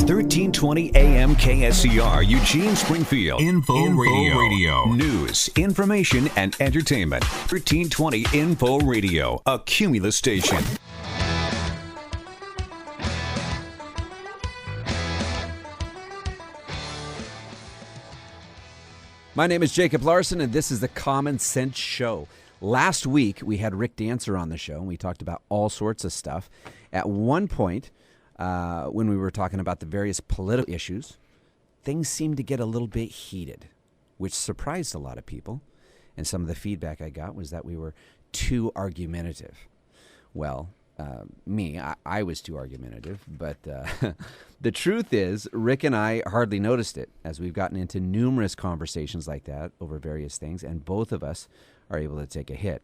1320 AM KSCR, Eugene, Springfield. Info Radio. News, information, and entertainment. 1320 Info Radio, a Cumulus station. My name is Jacob Larson, and this is the Common Sense Show. Last week, we had Rick Dancer on the show, and we talked about all sorts of stuff. At one point, when we were talking about the various political issues, things seemed to get a little bit heated, which surprised a lot of people. And some of the feedback I got was that we were too argumentative. Well, I was too argumentative, but the truth is, Rick and I hardly noticed it as we've gotten into numerous conversations like that over various things, and both of us are able to take a hit,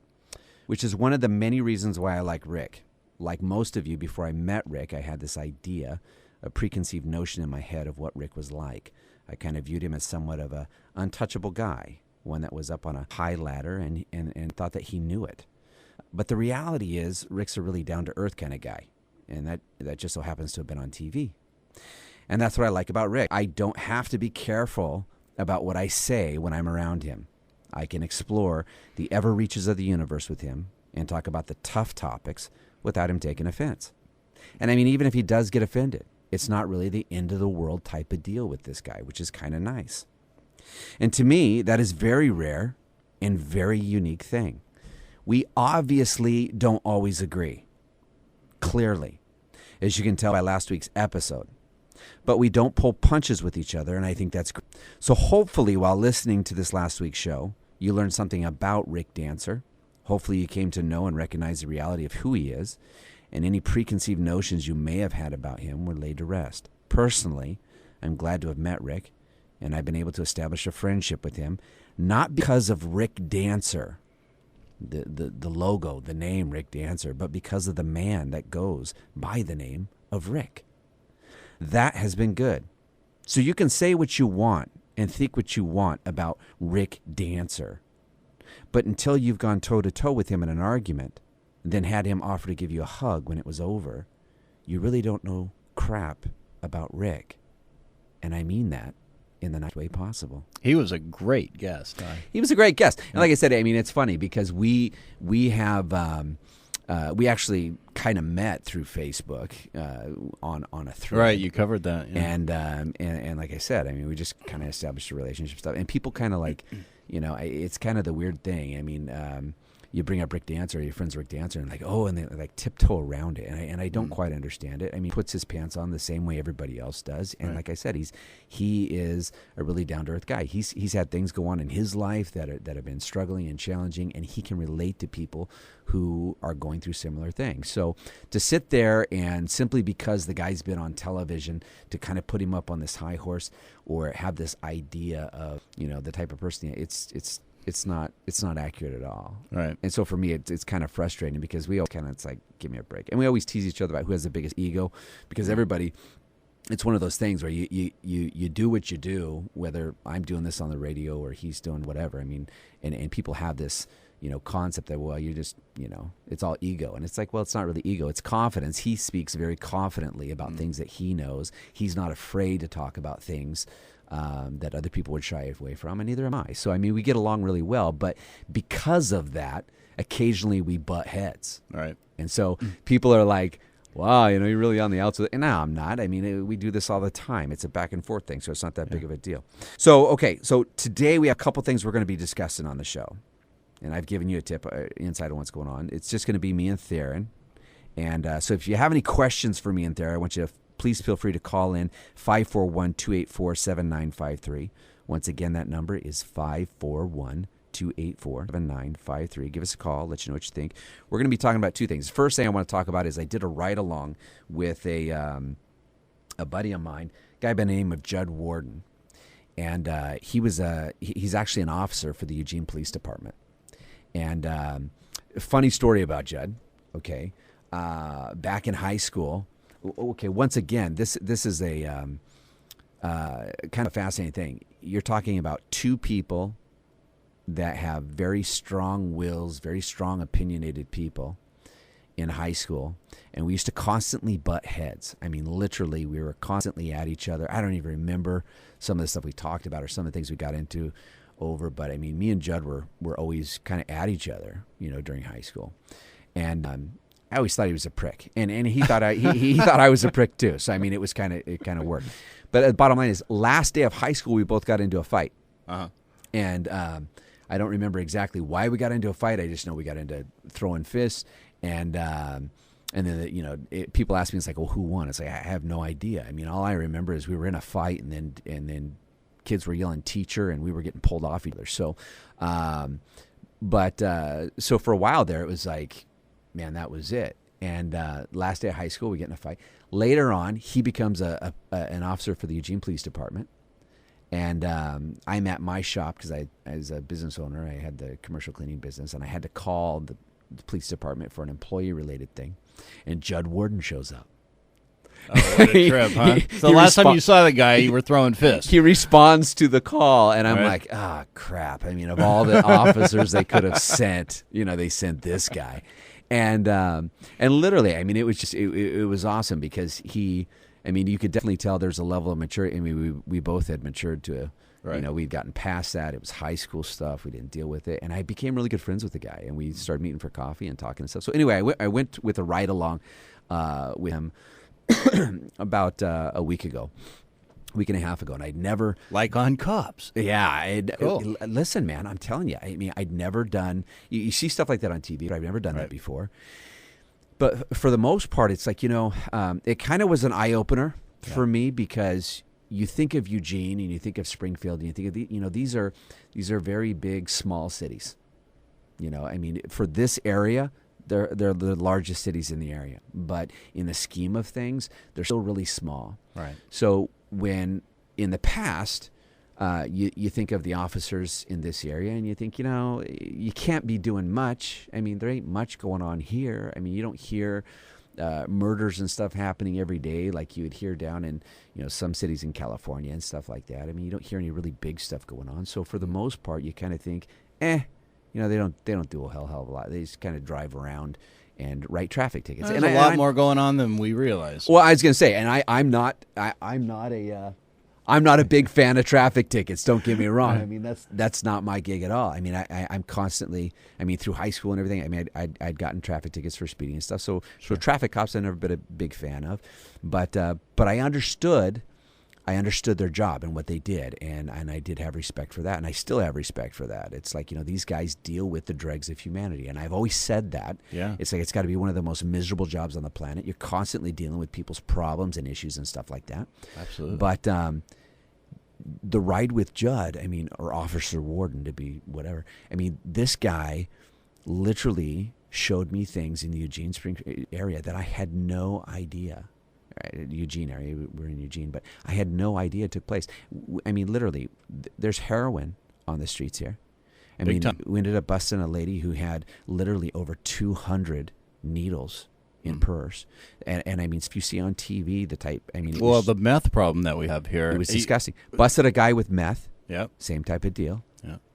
which is one of the many reasons why I like Rick. Like most of you, before I met Rick, I had this idea, a preconceived notion in my head of what Rick was like. I kind of viewed him as somewhat of a untouchable guy, one that was up on a high ladder and thought that he knew it. But the reality is, Rick's a really down-to-earth kind of guy, and that just so happens to have been on TV. And that's what I like about Rick. I don't have to be careful about what I say when I'm around him. I can explore the ever reaches of the universe with him and talk about the tough topics without him taking offense. And I mean, even if he does get offended, it's not really the end of the world type of deal with this guy, which is kind of nice. And to me, that is very rare and very unique thing. We obviously don't always agree, clearly, as you can tell by last week's episode. But we don't pull punches with each other, and I think that's great. So hopefully, while listening to this last week's show, you learned something about Rick Dancer. Hopefully you came to know and recognize the reality of who he is, and any preconceived notions you may have had about him were laid to rest. Personally, I'm glad to have met Rick, and I've been able to establish a friendship with him, not because of Rick Dancer, the logo, the name Rick Dancer, but because of the man that goes by the name of Rick. That has been good. So you can say what you want and think what you want about Rick Dancer, but until you've gone toe-to-toe with him in an argument, then had him offer to give you a hug when it was over, you really don't know crap about Rick. And I mean that in the nicest way possible. He was a great guest. He was a great guest. And like I said, I mean, it's funny because we have we actually kind of met through Facebook on a thread. Right, you covered that. Yeah. And like I said, I mean, we just kind of established a relationship stuff. And people kind of like, you know, it's kind of the weird thing. I mean, you bring up Rick Dancer, your friend's Rick Dancer, and like, oh, and they like tiptoe around it, and I don't quite understand it. I mean, he puts his pants on the same way everybody else does, and like I said, he is a really down to earth guy. He's had things go on in his life that have been struggling and challenging, and he can relate to people who are going through similar things. So to sit there and simply because the guy's been on television to kind of put him up on this high horse or have this idea of, you know, the type of person it's not accurate at all. Right. And so for me, it's kind of frustrating because we all kind of, it's like, give me a break. And we always tease each other about who has the biggest ego because everybody, it's one of those things where you do what you do, whether I'm doing this on the radio or he's doing whatever. I mean, and people have this, you know, concept that, well, you just, you know, it's all ego. And it's like, well, it's not really ego. It's confidence. He speaks very confidently about things that he knows. He's not afraid to talk about things that other people would shy away from, and neither am I. So, I mean, we get along really well, but because of that, occasionally we butt heads. Right. And so people are like, wow, you know, you're really on the outside. And no, I'm not. I mean, we do this all the time. It's a back and forth thing, so it's not that big of a deal. So, okay, so today we have a couple things we're going to be discussing on the show. And I've given you a tip inside of what's going on. It's just going to be me and Theron. And so if you have any questions for me and Theron, I want you to please feel free to call in 541-284-7953. Once again, that number is 541-284-7953. Give us a call. Let you know what you think. We're going to be talking about two things. First thing I want to talk about is I did a ride-along with a buddy of mine, a guy by the name of Judd Warden. And he's actually an officer for the Eugene Police Department. And funny story about Judd, okay? Back in high school, okay, once again, this is a kind of fascinating thing. You're talking about two people that have very strong wills, very strong opinionated people, in high school, and we used to constantly butt heads. I mean, literally, we were constantly at each other. I don't even remember some of the stuff we talked about or some of the things we got into over, but I mean, me and Judd were always kind of at each other, during high school. And I always thought he was a prick, and he thought he thought I was a prick too. So I mean, it kind of worked. But the bottom line is, last day of high school, we both got into a fight. And I don't remember exactly why we got into a fight. I just know we got into throwing fists, and then people ask me, it's like, well, who won? It's like, I have no idea. I mean, all I remember is we were in a fight, and then kids were yelling teacher, and we were getting pulled off each other. So, so for a while there, it was like, man, that was it. And last day of high school, we get in a fight. Later on, he becomes an officer for the Eugene Police Department. And I'm at my shop because as a business owner, I had the commercial cleaning business, and I had to call the police department for an employee-related thing. And Judd Warden shows up. Oh, what a trip, huh? So last time you saw the guy, you were throwing fists. He responds to the call, and I'm like, crap. I mean, of all the officers they could have sent, they sent this guy. And literally, I mean, it was just it was awesome because you could definitely tell there's a level of maturity. I mean, we both had matured to we'd gotten past that. It was high school stuff. We didn't deal with it, and I became really good friends with the guy, and we started meeting for coffee and talking and stuff. So anyway, I went with a ride along with him about a week and a half ago, and I'd never on cops. Yeah, cool. Listen, man, I'm telling you. I mean, I'd never done. You see stuff like that on TV, but I've never done that before. But for the most part, it's like it kind of was an eye opener for me because you think of Eugene and you think of Springfield and you think of these are very big small cities. I mean, for this area, they're the largest cities in the area, but in the scheme of things, they're still really small. Right. So when in the past, you think of the officers in this area and you think, you can't be doing much. I mean, there ain't much going on here. I mean, you don't hear murders and stuff happening every day like you would hear down in, some cities in California and stuff like that. I mean, you don't hear any really big stuff going on. So for the most part, you kind of think, they don't do a hell of a lot. They just kind of drive around and write traffic tickets. There's a lot more going on than we realize. Well, I was going to say, and I'm not a big fan of traffic tickets. Don't get me wrong. I mean, that's not my gig at all. I mean, I'm constantly. I mean, through high school and everything. I mean, I'd gotten traffic tickets for speeding and stuff. So traffic cops I've never been a big fan of, but I understood their job and what they did, and I did have respect for that, and I still have respect for that. It's like these guys deal with the dregs of humanity, and I've always said that. Yeah. It's like it's got to be one of the most miserable jobs on the planet. You're constantly dealing with people's problems and issues and stuff like that. Absolutely. But the ride with Judd, I mean, or Officer Warden to be whatever. I mean, this guy literally showed me things in the Eugene Spring area that I had no idea. Eugene area, we're in Eugene, but I had no idea it took place. I mean, literally, there's heroin on the streets here. I mean, we ended up busting a lady who had literally over 200 needles in purse. And I mean, if you see on TV the type, I mean... Well, the meth problem that we have here... It was disgusting. Busted a guy with meth. Yep. Same type of deal.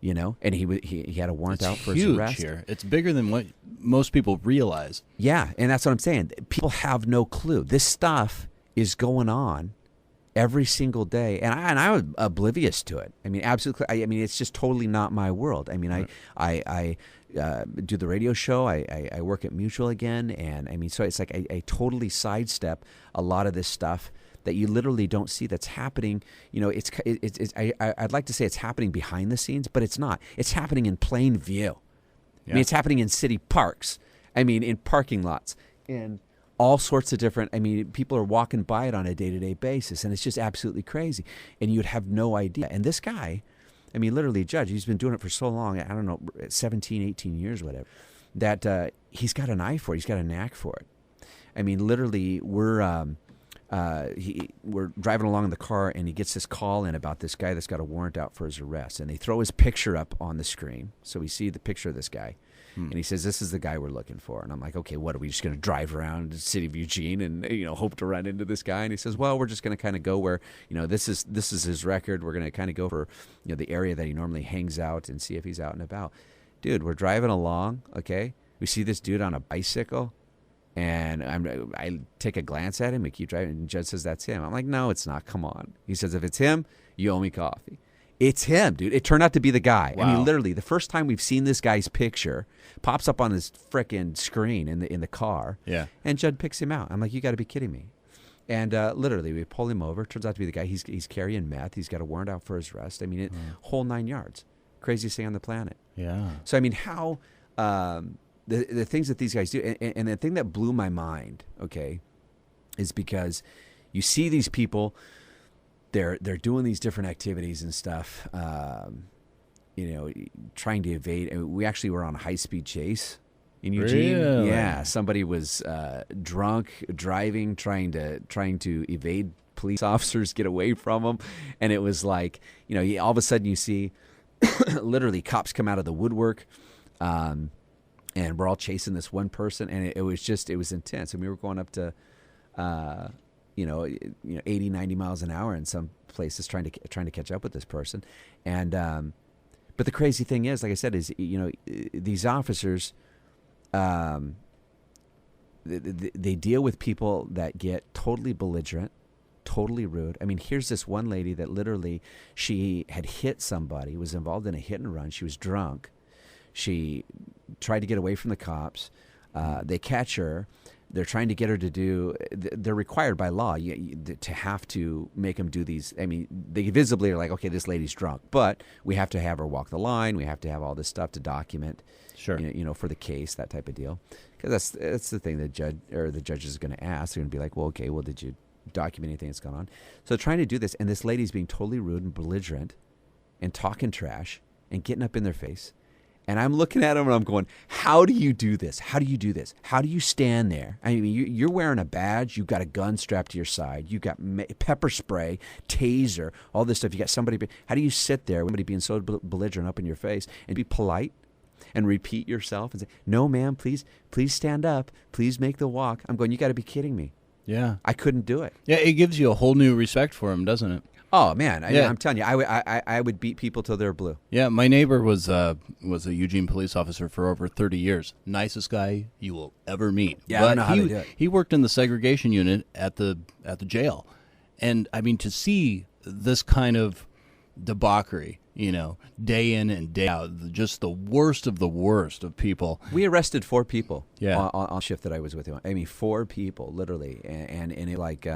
Yeah. And he had a warrant out for his huge arrest. Here. It's bigger than what most people realize. Yeah, and that's what I'm saying. People have no clue. This stuff is going on every single day, and I was oblivious to it. I mean, absolutely. I mean, it's just totally not my world. I mean, right. I do the radio show. I work at Mutual again, and I mean, so it's like I totally sidestep a lot of this stuff that you literally don't see that's happening. I'd like to say it's happening behind the scenes, but it's not. It's happening in plain view. Yeah. I mean, it's happening in city parks. I mean, in parking lots, and all sorts of different. I mean, people are walking by it on a day-to-day basis, and it's just absolutely crazy. And you'd have no idea. And this guy, I mean, literally, Judge, he's been doing it for so long. I don't know, 17, 18 years, whatever. That he's got an eye for it. He's got a knack for it. I mean, literally, we're driving along in the car, and he gets this call in about this guy that's got a warrant out for his arrest, and they throw his picture up on the screen, so we see the picture of this guy, and he says, "This is the guy we're looking for." And I'm like, "Okay, what are we just going to drive around the city of Eugene and hope to run into this guy?" And he says, "Well, we're just going to kind of go where this is his record. We're going to kind of go for the area that he normally hangs out and see if he's out and about." Dude, we're driving along, okay? We see this dude on a bicycle. And I take a glance at him. I keep driving. And Judge says, that's him. I'm like, no, it's not. Come on. He says, if it's him, you owe me coffee. It's him, dude. It turned out to be the guy. Wow. I mean, literally, the first time we've seen this guy's picture pops up on his frickin' screen in the car. Yeah. And Judd picks him out. I'm like, you got to be kidding me. And literally, we pull him over. Turns out to be the guy. He's carrying meth. He's got a warrant out for his arrest. I mean, whole 9 yards. Craziest thing on the planet. Yeah. So, I mean, how the things that these guys do, and the thing that blew my mind, okay, is because you see these people, they're doing these different activities and stuff, trying to evade. And we actually were on a high-speed chase in Eugene. Really? Yeah, somebody was drunk, driving, trying to evade police officers, get away from them, and it was like, all of a sudden you see literally cops come out of the woodwork, and we're all chasing this one person, and it was intense. And we were going up to 80, 90 miles an hour in some places trying to catch up with this person. And but the crazy thing is, like I said, is these officers, they deal with people that get totally belligerent, totally rude. I mean, here's this one lady that literally, she had hit somebody, was involved in a hit and run. She was drunk. She tried to get away from the cops. They catch her. They're trying to get her to do, they're required by law to have to make them do these. I mean, they visibly are like, okay, this lady's drunk, but we have to have her walk the line. We have to have all this stuff to document, Sure. For the case, that type of deal. Because that's the thing that the judge is going to ask. They're going to be like, well, okay, well, did you document anything that's gone on? So trying to do this, and this lady's being totally rude and belligerent and talking trash and getting up in their face. And I'm looking at him and I'm going, how do you do this? How do you do this? How do you stand there? I mean, you're wearing a badge. You've got a gun strapped to your side. You've got pepper spray, taser, all this stuff. You got somebody. How do you sit there, somebody being so belligerent up in your face, and be polite and repeat yourself and say, no, ma'am, please stand up. Please make the walk. I'm going, you got to be kidding me. Yeah. I couldn't do it. Yeah, it gives you a whole new respect for him, doesn't it? Oh man, I'm telling you, I would beat people till they're blue. Yeah, my neighbor was a Eugene police officer for over 30 years. Nicest guy you will ever meet. Yeah, but I know how to do it. He worked in the segregation unit at the jail, and I mean, to see this kind of debauchery, day in and day out, just the worst of people. We arrested 4 people Yeah. on shift that I was with him. I mean, 4 people, literally. And it like,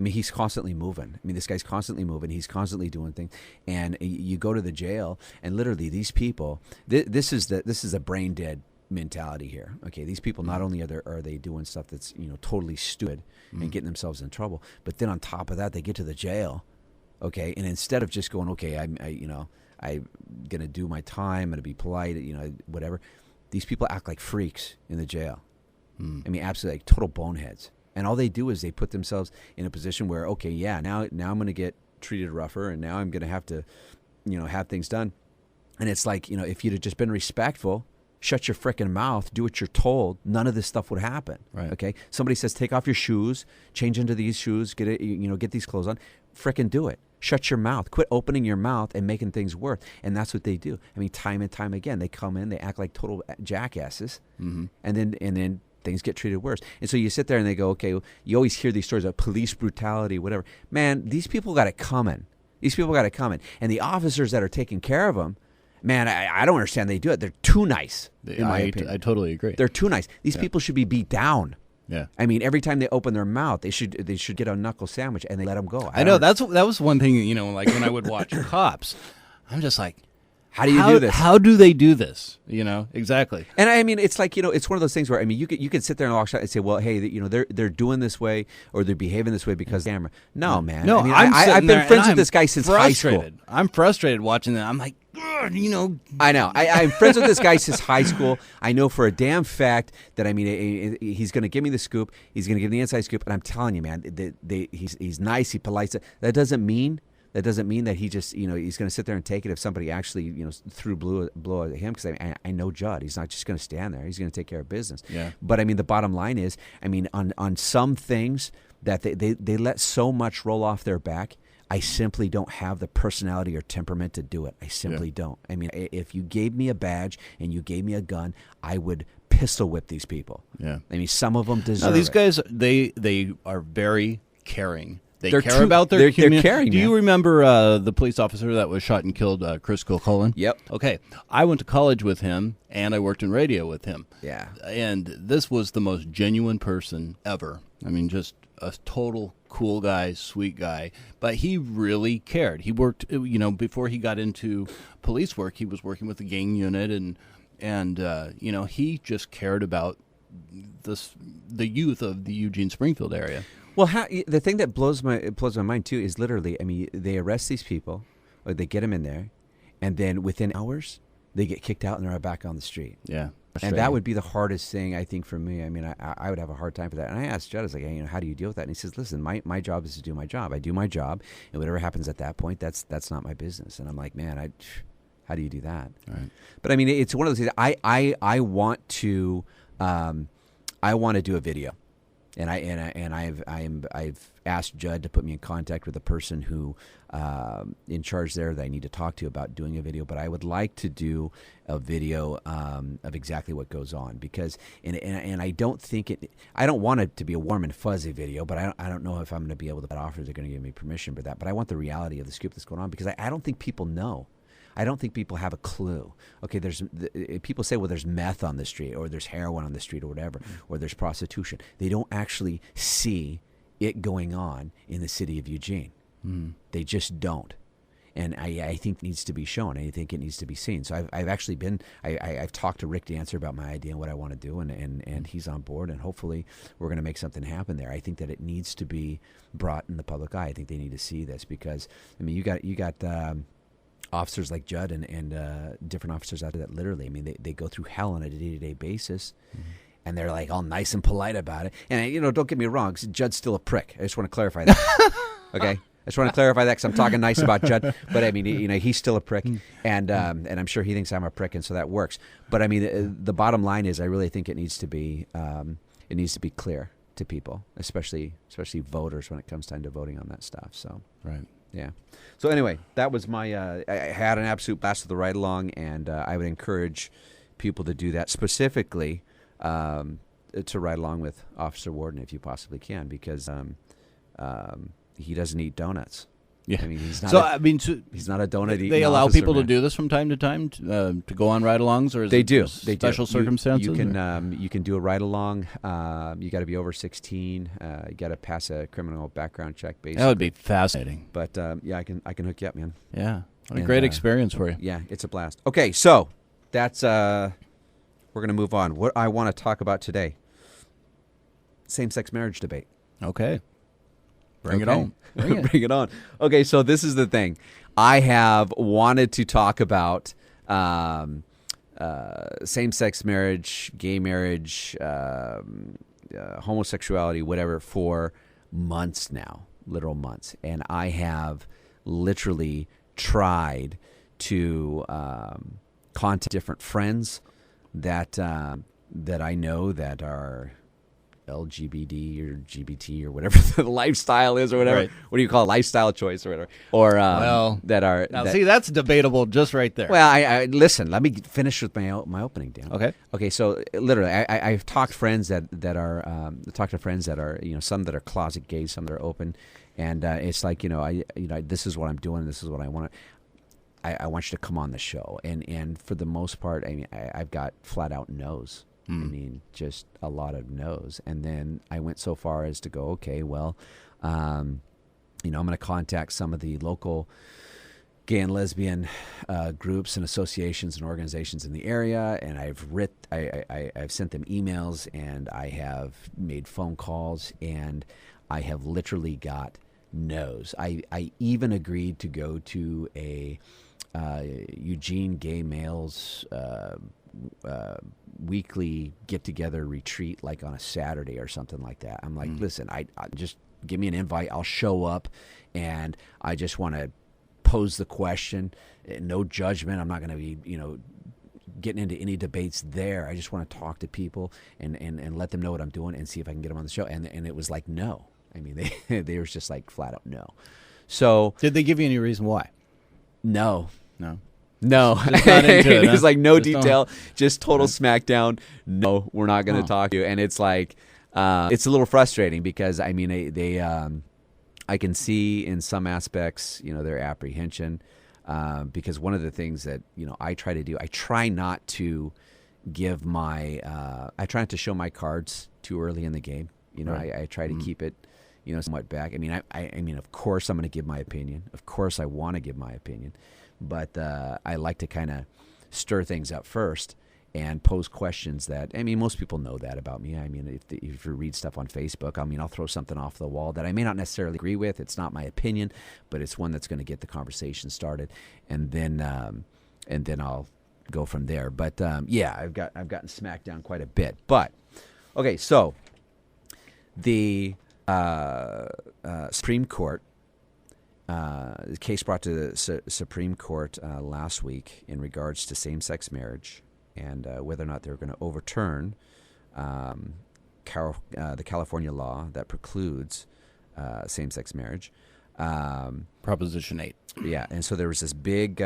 he's constantly moving. I mean, this guy's constantly moving. He's constantly doing things. And you go to the jail, and literally these people, this is a brain dead mentality here. Okay, these people, not only are they doing stuff that's, totally stupid and getting themselves in trouble, but then on top of that, they get to the jail. Okay, and instead of just going, okay, I'm gonna do my time, I'm gonna be polite, whatever. These people act like freaks in the jail. I mean, absolutely, like total boneheads. And all they do is they put themselves in a position where, okay, yeah, now I'm gonna get treated rougher, and now I'm gonna have to, have things done. And it's like, if you'd have just been respectful, shut your frickin' mouth, do what you're told, none of this stuff would happen. Right. Okay. Somebody says, take off your shoes, change into these shoes, get these clothes on. Frickin' do it. Shut your mouth. Quit opening your mouth and making things worse. And that's what they do. I mean, time and time again, they come in, they act like total jackasses, and then things get treated worse. And so you sit there and they go, okay, you always hear these stories of police brutality, whatever. Man, these people got it coming. And the officers that are taking care of them, man, I don't understand they do it. They're too nice, in my opinion. I totally agree. They're too nice. These people should be beat down. Yeah. I mean, every time they open their mouth, they should get a knuckle sandwich, and they let them go. I know that was one thing. Like when I would watch Cops, I'm just like, how do you do this? How do they do this? Exactly. And I mean, it's like, it's one of those things where, I mean, you could sit there and walk out and say, well, hey, they're doing this way or they're behaving this way because camera. No, man. No, I mean, I've been friends with this guy since high school. I'm frustrated watching that. I'm like, I know. I'm friends with this guy since high school. I know for a damn fact that, I mean, he's going to give me the scoop. He's going to give me the inside scoop. And I'm telling you, man, he's nice. He's polite. That doesn't mean that he just, he's going to sit there and take it if somebody actually, threw blow at him. Because I know Judd. He's not just going to stand there. He's going to take care of business. Yeah. But I mean, the bottom line is, I mean, on some things that they let so much roll off their back. I simply don't have the personality or temperament to do it. I simply don't. I mean, if you gave me a badge and you gave me a gun, I would pistol whip these people. Yeah. I mean, some of them deserve No, these it. guys, they are very caring. They They're care true- about their they're community. caring, Do you man. remember the police officer that was shot and killed, Chris Kilcullen? Yep. Okay. I went to college with him, and I worked in radio with him. Yeah. And this was the most genuine person ever. I mean, just a total cool guy, sweet guy. But he really cared. He worked, before he got into police work, he was working with the gang unit, and he just cared about the youth of the Eugene Springfield area. Well, the thing that blows my mind too is literally, I mean, they arrest these people, or they get them in there, and then within hours they get kicked out and they're back on the street. Yeah. And that would be the hardest thing, I think, for me. I mean, I would have a hard time for that. And I asked Judd, I was like, hey, how do you deal with that? And he says, listen, my job is to do my job. I do my job, and whatever happens at that point, that's not my business. And I'm like, man, how do you do that? Right. But I mean, it's one of those things. I want to do a video. And I've asked Judd to put me in contact with a person who in charge there that I need to talk to about doing a video. But I would like to do a video of exactly what goes on, because and I don't think I don't want it to be a warm and fuzzy video, but I don't know if I'm going to be able to offer. They're going to give me permission for that. But I want the reality of the scoop that's going on, because I don't think people know. I don't think people have a clue. Okay, people say, well, there's meth on the street, or there's heroin on the street, or whatever, or there's prostitution. They don't actually see it going on in the city of Eugene. They just don't. And I think it needs to be shown. I think it needs to be seen. So I've actually I've talked to Rick Dancer about my idea and what I want to do, and he's on board, and hopefully we're going to make something happen there. I think that it needs to be brought in the public eye. I think they need to see this, because, I mean, you got officers like Judd and different officers out there that literally, I mean, they go through hell on a day-to-day basis, and they're like all nice and polite about it. And, don't get me wrong, Judd's still a prick. I just want to clarify that. Okay? I just want to clarify that, because I'm talking nice about Judd. But, I mean, he's still a prick, and I'm sure he thinks I'm a prick, and so that works. But, I mean, the bottom line is I really think it needs to be clear to people, especially voters, when it comes time to voting on that stuff. So, Right. yeah. So anyway, that was my. I had an absolute blast with the ride along, and I would encourage people to do that, specifically to ride along with Officer Warden if you possibly can, because he doesn't eat donuts. Yeah. I mean, he's not. He's not a donut eating. They allow officer, people man. to do this from time to time to go on ride-alongs, or is They it do. just They do. special circumstances? You can do a ride along. You got to be over 16. You got to pass a criminal background check. Basically, That would be fascinating. But yeah, I can hook you up, man. Yeah. What a And, great experience for you. Yeah, it's a blast. Okay, so that's we're gonna move on. What I want to talk about today: same-sex marriage debate. Okay. Bring it Okay. on. Bring it. Bring it on. Okay, so this is the thing. I have wanted to talk about same-sex marriage, gay marriage, homosexuality, whatever, for months now, literal months. And I have literally tried to contact different friends that I know that are LGBT or GBT or whatever the lifestyle is, or whatever. Right. What do you call it? Lifestyle choice or whatever. Or that are Now, that- see, that's debatable just right there. well, I listen. Let me finish with my opening, Dan. Okay. Okay. So literally, I've talked friends that are talked to friends that are some that are closet gay, some that are open, and it's like this is what I'm doing. This is what I want to. I want you to come on the show, and for the most part, I mean, I've got flat out no's. I mean, just a lot of no's. And then I went so far as to go, okay, well, I'm going to contact some of the local gay and lesbian groups and associations and organizations in the area, and I've sent them emails, and I have made phone calls, and I have literally got no's. I even agreed to go to a Eugene gay males weekly get-together retreat, like on a Saturday or something like that. I'm like, listen, I just give me an invite. I'll show up, and I just want to pose the question. No judgment. I'm not going to be, getting into any debates there. I just want to talk to people and let them know what I'm doing and see if I can get them on the show. And it was like, no. I mean, they were just like flat out no. So Did they give you any reason why? no. No. No. Just not into it, It's huh? like no Just don't- detail, just total smackdown. No, we're not going to talk to you. And it's like, it's a little frustrating because, I mean, I can see in some aspects, their apprehension. Because one of the things that, I try to do, I try not to give I try not to show my cards too early in the game. Right. I try to keep it, somewhat back. I mean, I mean, of course I'm going to give my opinion. Of course I want to give my opinion, but I like to kind of stir things up first and pose questions that, I mean, most people know that about me. I mean, if you read stuff on Facebook, I mean, I'll throw something off the wall that I may not necessarily agree with. It's not my opinion, but it's one that's going to get the conversation started, and then I'll go from there. But yeah, I've gotten smacked down quite a bit. But okay, so the Supreme Court, the case brought to the Supreme Court last week in regards to same-sex marriage and whether or not they're going to overturn the California law that precludes same-sex marriage. Proposition 8. Yeah, and so there was this big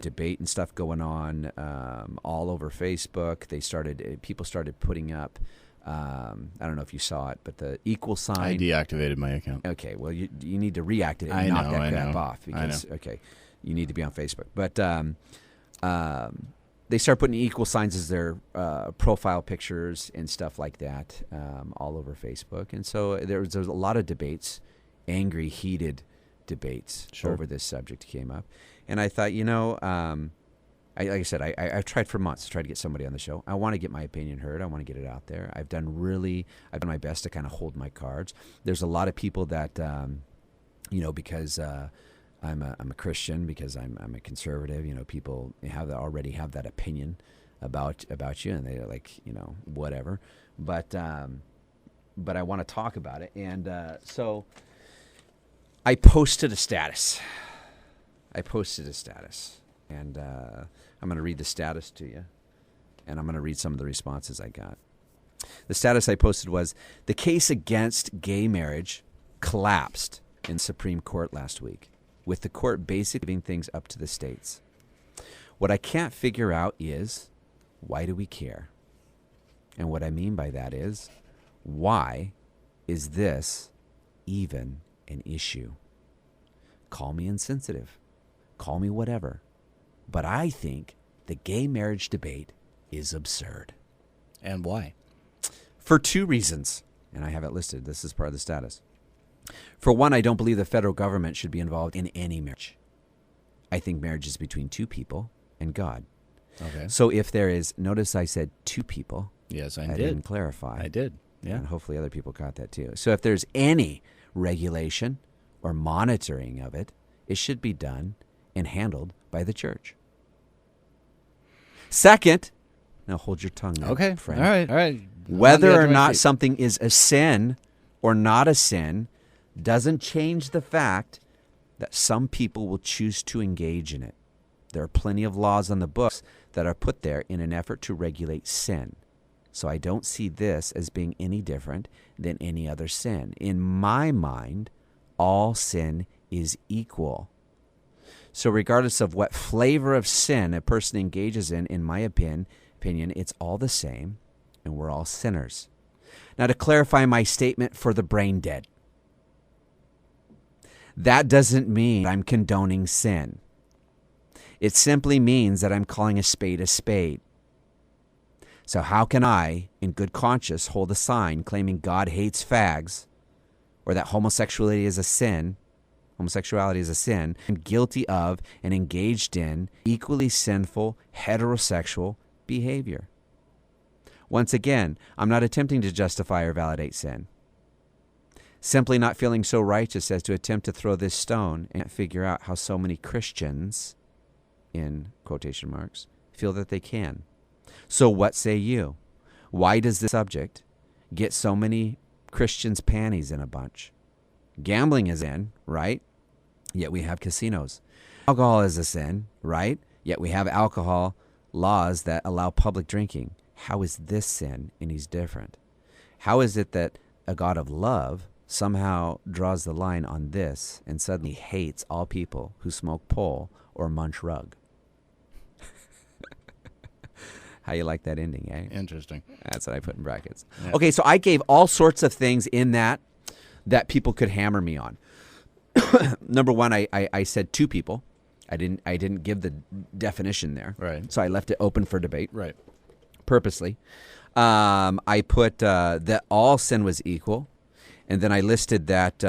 debate and stuff going on all over Facebook. People started putting up, I don't know if you saw it, but the equal sign. I deactivated my account. Okay, well, you need to reactivate it I and knock know, that I crap know. off I because, okay, you need to be on Facebook. But they start putting equal signs as their profile pictures and stuff like that all over Facebook. And so there's a lot of debates, angry, heated debates over this subject came up. And I thought, like I said, I've tried for months to try to get somebody on the show. I want to get my opinion heard. I want to get it out there. I've done my best to kind of hold my cards. There's a lot of people that, because I'm a Christian, because I'm a conservative, people already have that opinion about you, and they're like, whatever. But I want to talk about it, and so I posted a status. And I'm going to read the status to you, and I'm going to read some of the responses I got. The status I posted was, the case against gay marriage collapsed in Supreme Court last week, with the court basically leaving things up to the states. What I can't figure out is, why do we care? And what I mean by that is, why is this even an issue? Call me insensitive. Call me whatever. But I think the gay marriage debate is absurd. And why? For two reasons. And I have it listed. This is part of the status. For one, I don't believe the federal government should be involved in any marriage. I think marriage is between two people and God. Okay. So if there is, notice I said two people. Yes, I I did. didn't clarify. I did. Yeah. And hopefully other people caught that too. So if there's any regulation or monitoring of it, it should be done and handled by the church. Second, now hold your tongue there, Okay. friend. All right. Whether On the edge or of my not seat. something is a sin or not a sin doesn't change the fact that some people will choose to engage in it. There are plenty of laws on the books that are put there in an effort to regulate sin. So I don't see this as being any different than any other sin. In my mind, all sin is equal. So regardless of what flavor of sin a person engages in my opinion, it's all the same, and we're all sinners. Now, to clarify my statement for the brain dead, that doesn't mean I'm condoning sin. It simply means that I'm calling a spade a spade. So how can I, in good conscience, hold a sign claiming God hates fags, or that homosexuality is a sin, and guilty of and engaged in equally sinful heterosexual behavior? Once again, I'm not attempting to justify or validate sin. Simply not feeling so righteous as to attempt to throw this stone and figure out how so many Christians, in quotation marks, feel that they can. So what say you? Why does this subject get so many Christians' panties in a bunch? Gambling is in, right? Yet we have casinos. Alcohol is a sin, right? Yet we have alcohol laws that allow public drinking. How is this sin any different? How is it that a God of love somehow draws the line on this and suddenly hates all people who smoke pole or munch rug? How you like that ending, eh? Interesting. That's what I put in brackets. Yeah. Okay, so I gave all sorts of things in that people could hammer me on. Number one, I said two people. I didn't give the definition there. Right. So I left it open for debate. Right. Purposely. I put that all sin was equal, and then I listed that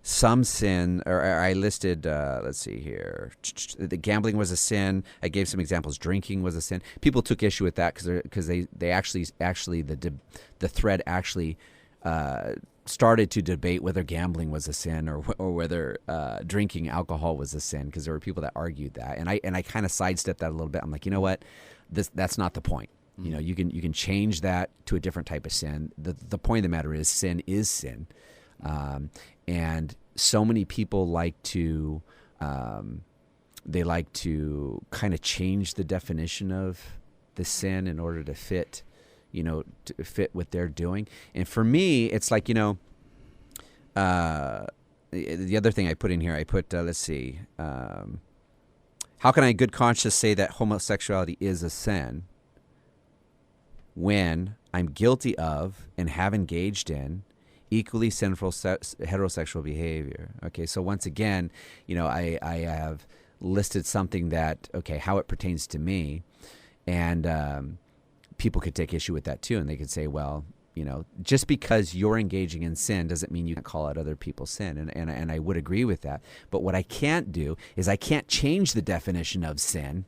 some sin, or I listed, let's see here, the gambling was a sin. I gave some examples. Drinking was a sin. People took issue with that because they actually the thread actually started to debate whether gambling was a sin or whether drinking alcohol was a sin, because there were people that argued that, and I kind of sidestepped that a little bit. I'm like, you know what, that's not the point. You know, you can change that to a different type of sin. The point of the matter is sin, and so many people like to they like to kind of change the definition of the sin in order to fit, to fit what they're doing. And for me, it's like, the other thing I put in here, I put let's see, how can I in good conscience say that homosexuality is a sin when I'm guilty of and have engaged in equally sinful heterosexual behavior? Okay, so once again, I have listed something that, how it pertains to me, and people could take issue with that too, and they could say, well, just because you're engaging in sin doesn't mean you can't call out other people's sin, and I would agree with that. But what I can't do is I can't change the definition of sin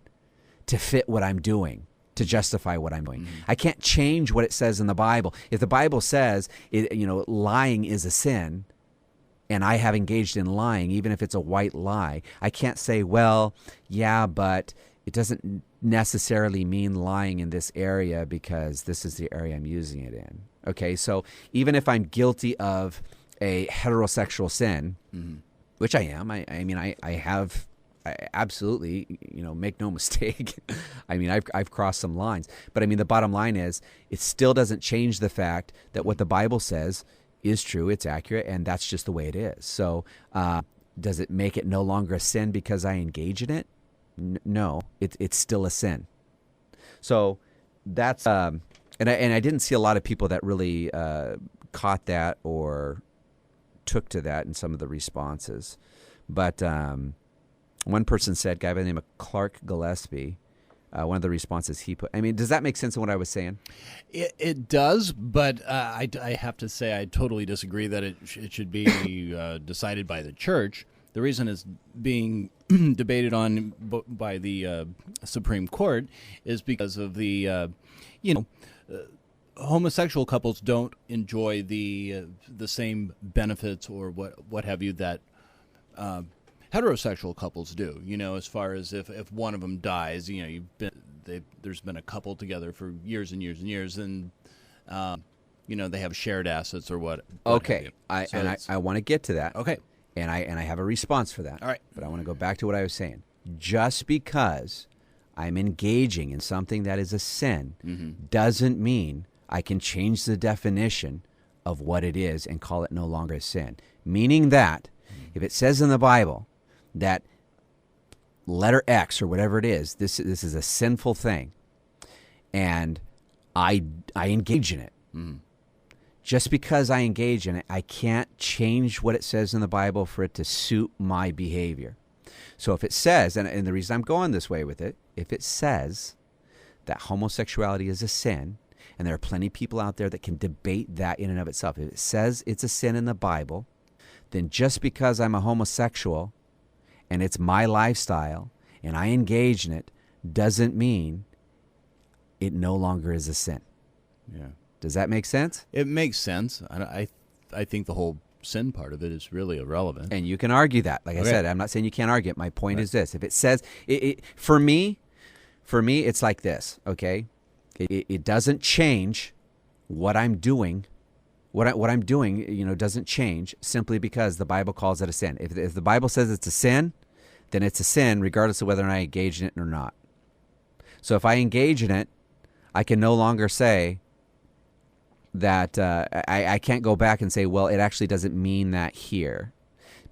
to fit what I'm doing, to justify what I'm doing. Mm-hmm. I can't change what it says in the Bible. If the Bible says, lying is a sin, and I have engaged in lying, even if it's a white lie, I can't say, well, yeah, but it doesn't necessarily mean lying in this area because this is the area I'm using it in. Okay, so even if I'm guilty of a heterosexual sin, mm-hmm. which I am, I absolutely, make no mistake. I mean, I've crossed some lines. But I mean, the bottom line is it still doesn't change the fact that what the Bible says is true, it's accurate, and that's just the way it is. So does it make it no longer a sin because I engage in it? No, it's still a sin. So that's, and I didn't see a lot of people that really caught that or took to that in some of the responses. But one person said, guy by the name of Clark Gillespie, one of the responses he put. I mean, does that make sense in what I was saying? It does, but I have to say I totally disagree that it should be decided by the church. The reason it's being debated on by the Supreme Court is because of the, homosexual couples don't enjoy the same benefits or what have you that heterosexual couples do, as far as if one of them dies, there's been a couple together for years and years and years, and they have shared assets or what. Okay, I want to get to that. Okay, and I have a response for that. All right, but I want to go back to what I was saying. Just because I'm engaging in something that is a sin mm-hmm. doesn't mean I can change the definition of what it is and call it no longer a sin. Meaning that if it says in the Bible that letter X or whatever it is, this is a sinful thing, and I engage in it. Mm. Just because I engage in it, I can't change what it says in the Bible for it to suit my behavior. So if it says, and the reason I'm going this way with it, if it says that homosexuality is a sin, and there are plenty of people out there that can debate that in and of itself. If it says it's a sin in the Bible, then just because I'm a homosexual and it's my lifestyle and I engage in it doesn't mean it no longer is a sin. Yeah. Does that make sense? It makes sense. I think the whole sin part of it is really irrelevant. And you can argue that. Like I said, I'm not saying you can't argue it. My point is this. If it says, for me, it's like this, okay? It doesn't change what I'm doing. What I'm doing, doesn't change simply because the Bible calls it a sin. If the Bible says it's a sin, then it's a sin regardless of whether or not I engage in it or not. So if I engage in it, I can no longer say that I can't go back and say, well, it actually doesn't mean that here.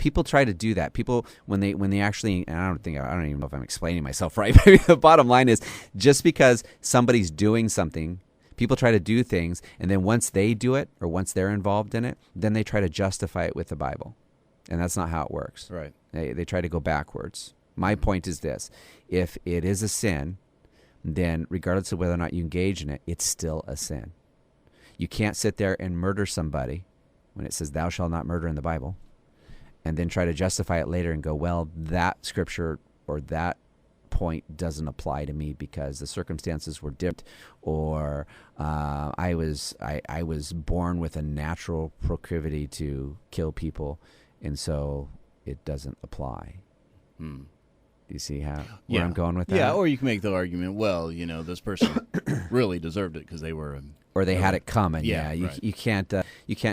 people try to do that. People when they actually, and I don't even know if I'm explaining myself right. But the bottom line is, just because somebody's doing something, people try to do things, and then once they do it or once they're involved in it, then they try to justify it with the Bible, and that's not how it works. Right. They try to go backwards. My point is this: if it is a sin, then regardless of whether or not you engage in it, it's still a sin. You can't sit there and murder somebody when it says thou shalt not murder in the Bible, and then try to justify it later and go, well, that scripture or that point doesn't apply to me because the circumstances were different, or I was born with a natural proclivity to kill people, and so it doesn't apply. Do you see where I'm going with that? Yeah, or you can make the argument, well, this person really deserved it because they were... or they had it coming. Yeah, You right. you can't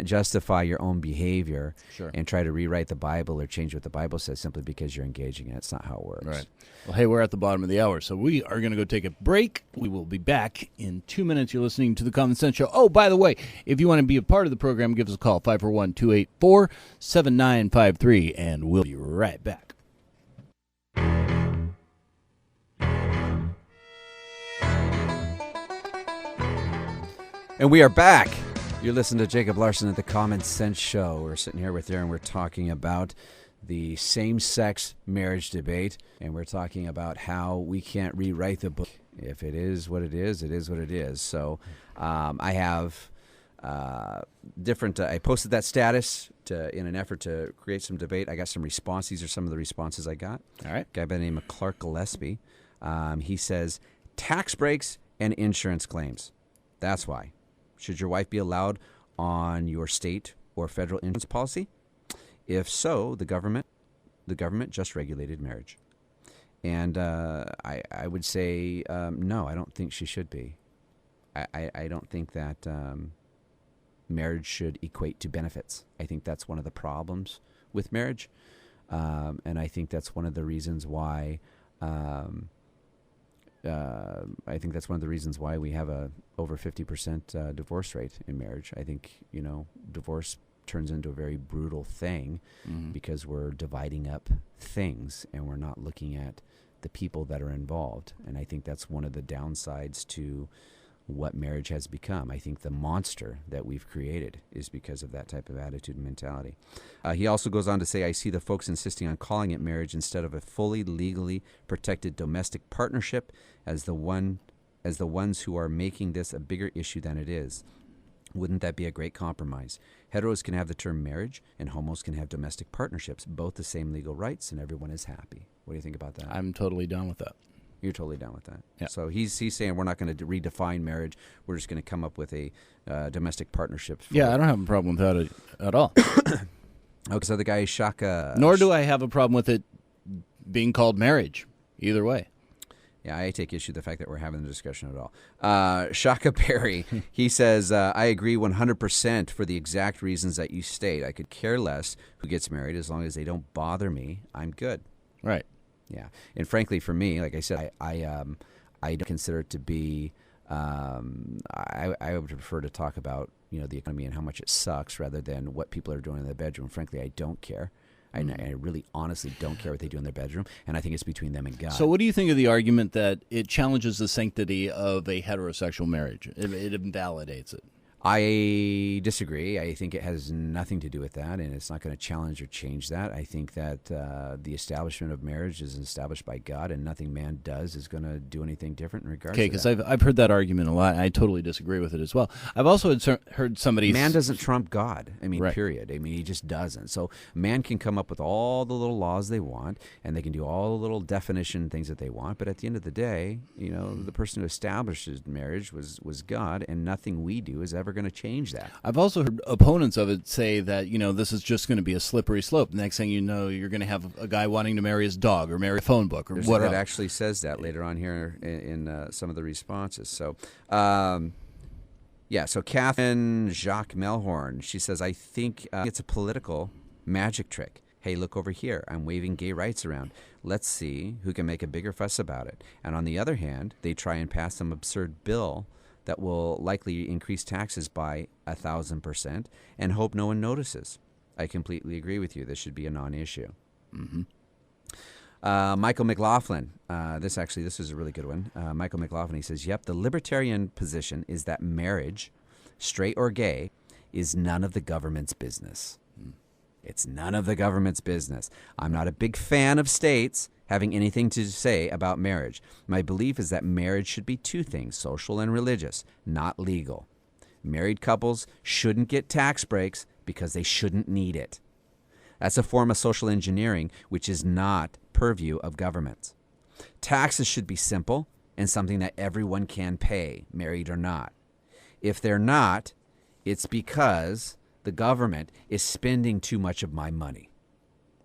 justify your own behavior Sure. and try to rewrite the Bible or change what the Bible says simply because you're engaging in it. It's not how it works. Right. Well, hey, we're at the bottom of the hour, so we are going to go take a break. We will be back in 2 minutes. You're listening to The Common Sense Show. Oh, by the way, if you want to be a part of the program, give us a call, 541-284-7953, and we'll be right back. And we are back. You're listening to Jacob Larson at The Common Sense Show. We're sitting here with Aaron. We're talking about the same-sex marriage debate, and we're talking about how we can't rewrite the book. If it is what it is what it is. So I have different... I posted that status in an effort to create some debate. I got some responses. These are some of the responses I got. All right. A guy by the name of Clark Gillespie. He says, tax breaks and insurance claims. That's why. Should your wife be allowed on your state or federal insurance policy? If so, the government just regulated marriage. And I would say no, I don't think she should be. I don't think that marriage should equate to benefits. I think that's one of the problems with marriage. And I think that's one of the reasons why we have a over 50% divorce rate in marriage. I think, divorce turns into a very brutal thing because we're dividing up things and we're not looking at the people that are involved. And I think that's one of the downsides to what marriage has become. I think the monster that we've created is because of that type of attitude and mentality. He also goes on to say, I see the folks insisting on calling it marriage instead of a fully legally protected domestic partnership as the ones who are making this a bigger issue than it is. Wouldn't that be a great compromise? Heteros can have the term marriage, and homos can have domestic partnerships, both the same legal rights, and everyone is happy. What do you think about that? I'm totally down with that. You're totally down with that. Yeah. So he's saying we're not going to redefine marriage. We're just going to come up with a domestic partnership. Yeah, I don't have a problem with that at all. Okay, so the guy is Shaka. Nor do I have a problem with it being called marriage, either way. Yeah, I take issue with the fact that we're having the discussion at all. Shaka Perry, he says, I agree 100% for the exact reasons that you state. I could care less who gets married as long as they don't bother me. I'm good. Right. Yeah, and frankly, for me, like I said, I don't consider it to be. I would prefer to talk about the economy and how much it sucks rather than what people are doing in the bedroom. Frankly, I don't care. I really, honestly don't care what they do in their bedroom, and I think it's between them and God. So, what do you think of the argument that it challenges the sanctity of a heterosexual marriage? It invalidates it. I disagree. I think it has nothing to do with that, and it's not going to challenge or change that. I think that the establishment of marriage is established by God, and nothing man does is going to do anything different in regards to that. Okay, because I've heard that argument a lot, and I totally disagree with it as well. I've also heard somebody... Man doesn't trump God. Right. Period. He just doesn't. So man can come up with all the little laws they want, and they can do all the little definition things that they want, but at the end of the day, the person who establishes marriage was God, and nothing we do is ever going to change that. I've also heard opponents of it say that, this is just going to be a slippery slope. Next thing you know, you're going to have a guy wanting to marry his dog or marry a phone book or There's whatever. That actually says that later on here in some of the responses. So, so Catherine Jacques Melhorn, she says, I think it's a political magic trick. Hey, look over here. I'm waving gay rights around. Let's see who can make a bigger fuss about it. And on the other hand, they try and pass some absurd bill that will likely increase taxes by 1,000% and hope no one notices. I completely agree with you. This should be a non-issue. Michael McLaughlin. This is a really good one. Michael McLaughlin, he says, yep, the libertarian position is that marriage, straight or gay, is none of the government's business. It's none of the government's business. I'm not a big fan of states having anything to say about marriage. My belief is that marriage should be two things, social and religious, not legal. Married couples shouldn't get tax breaks because they shouldn't need it. That's a form of social engineering, which is not purview of governments. Taxes should be simple and something that everyone can pay, married or not. If they're not, it's because the government is spending too much of my money.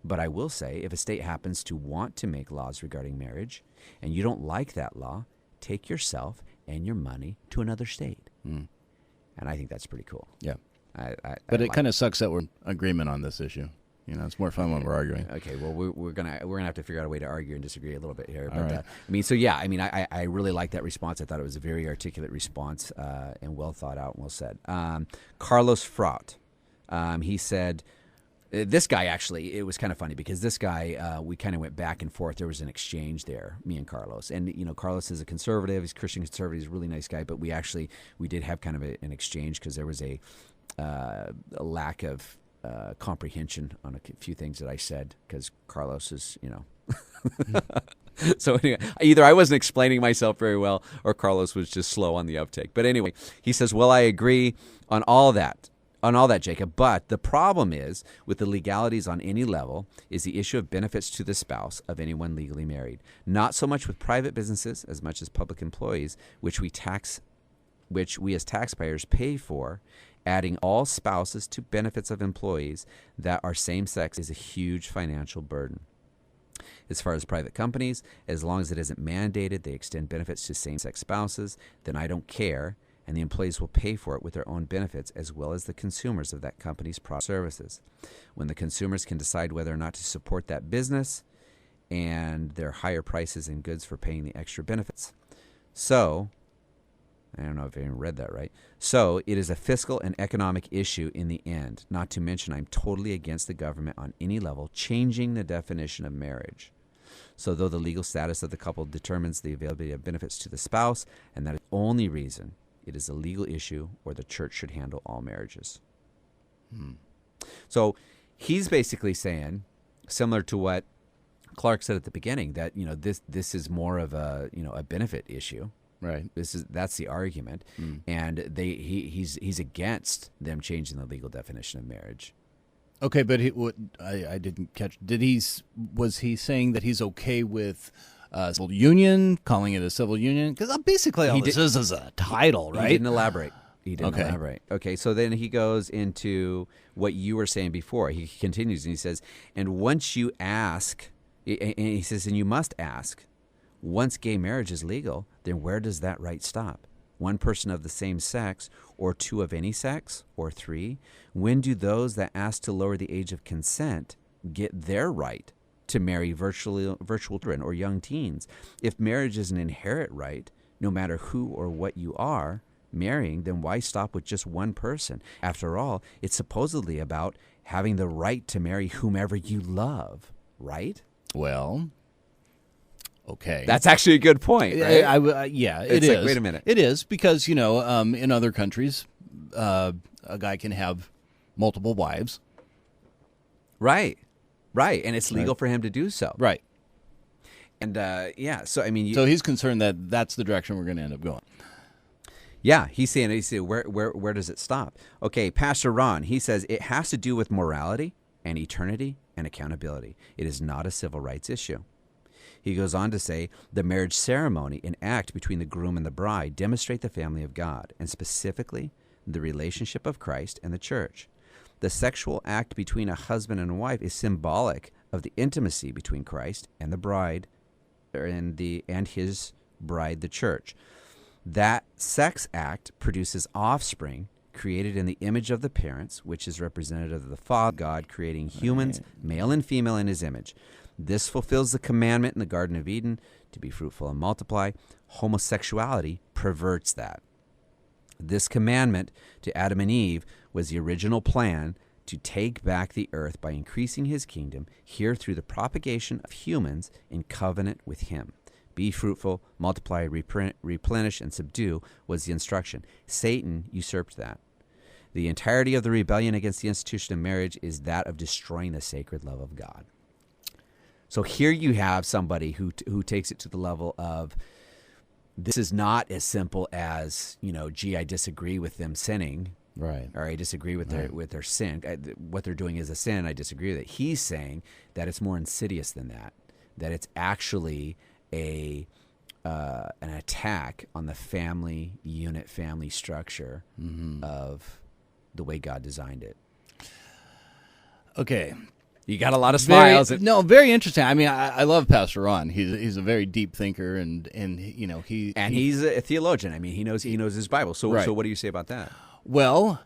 But I will say, if a state happens to want to make laws regarding marriage, and you don't like that law, take yourself and your money to another state. And I think that's pretty cool. Yeah. But it kind of sucks that we're in agreement on this issue. You know, it's more fun when we're arguing. Okay, well, we're gonna have to figure out a way to argue and disagree a little bit here. All But right. I really like that response. I thought it was a very articulate response and well thought out and well said. Carlos Fraut, he said, this guy actually, it was kind of funny because this guy, we kind of went back and forth. There was an exchange there, me and Carlos. And, you know, Carlos is a conservative. He's a Christian conservative. He's a really nice guy. But we did have kind of an exchange because there was a lack of comprehension on a few things that I said because Carlos is, you know. So anyway, either I wasn't explaining myself very well or Carlos was just slow on the uptake. But anyway, he says, well, I agree on all that, Jacob. But the problem is with the legalities on any level is the issue of benefits to the spouse of anyone legally married. Not so much with private businesses as much as public employees, which we as taxpayers pay for. Adding all spouses to benefits of employees that are same-sex is a huge financial burden. As far as private companies, as long as it isn't mandated they extend benefits to same-sex spouses, then I don't care, and the employees will pay for it with their own benefits as well as the consumers of that company's product services. When the consumers can decide whether or not to support that business and their higher prices and goods for paying the extra benefits. So, I don't know if I even read that right. So it is a fiscal and economic issue in the end, not to mention I'm totally against the government on any level changing the definition of marriage. So though the legal status of the couple determines the availability of benefits to the spouse, and that is the only reason it is a legal issue or the church should handle all marriages. So he's basically saying, similar to what Clark said at the beginning, that, you know, this is more of a, you know, a benefit issue. Right. That's the argument, and he's against them changing the legal definition of marriage. Okay, but I didn't catch. Was he saying that he's okay with civil union, calling it a civil union? Because basically all this is a title, right? He didn't elaborate. Elaborate. Okay, so then he goes into what you were saying before. He continues and he says, and once you ask, and he says, and you must ask. Once gay marriage is legal, then where does that right stop? One person of the same sex, or two of any sex, or three? When do those that ask to lower the age of consent get their right to marry virtual children or young teens? If marriage is an inherent right, no matter who or what you are marrying, then why stop with just one person? After all, it's supposedly about having the right to marry whomever you love, right? Well, okay. That's actually a good point, right? Yeah, it's like, wait a minute. It is because, you know, in other countries, a guy can have multiple wives. Right. And it's legal for him to do so. Right. And, so, I mean... So he's concerned that that's the direction we're going to end up going. Yeah, he's saying where does it stop? Okay, Pastor Ron, he says it has to do with morality and eternity and accountability. It is not a civil rights issue. He goes on to say, the marriage ceremony and act between the groom and the bride demonstrate the family of God, and specifically the relationship of Christ and the church. The sexual act between a husband and a wife is symbolic of the intimacy between Christ and the bride, and his bride, the church. That sex act produces offspring created in the image of the parents, which is representative of the Father God creating humans, male and female, in his image. This fulfills the commandment in the Garden of Eden to be fruitful and multiply. Homosexuality perverts that. This commandment to Adam and Eve was the original plan to take back the earth by increasing his kingdom here through the propagation of humans in covenant with him. Be fruitful, multiply, replenish, and subdue was the instruction. Satan usurped that. The entirety of the rebellion against the institution of marriage is that of destroying the sacred love of God. So here you have somebody who takes it to the level of, this is not as simple as, gee, I disagree with them sinning. Right. Or I disagree with their sin. What they're doing is a sin. I disagree with it. He's saying that it's more insidious than that. That it's actually an attack on the family unit, family structure of the way God designed it. Okay. You got a lot of smiles. Very interesting. I mean, I love Pastor Ron. He's a very deep thinker, and he's a theologian. I mean, he knows his Bible. So Right. So what do you say about that? Well,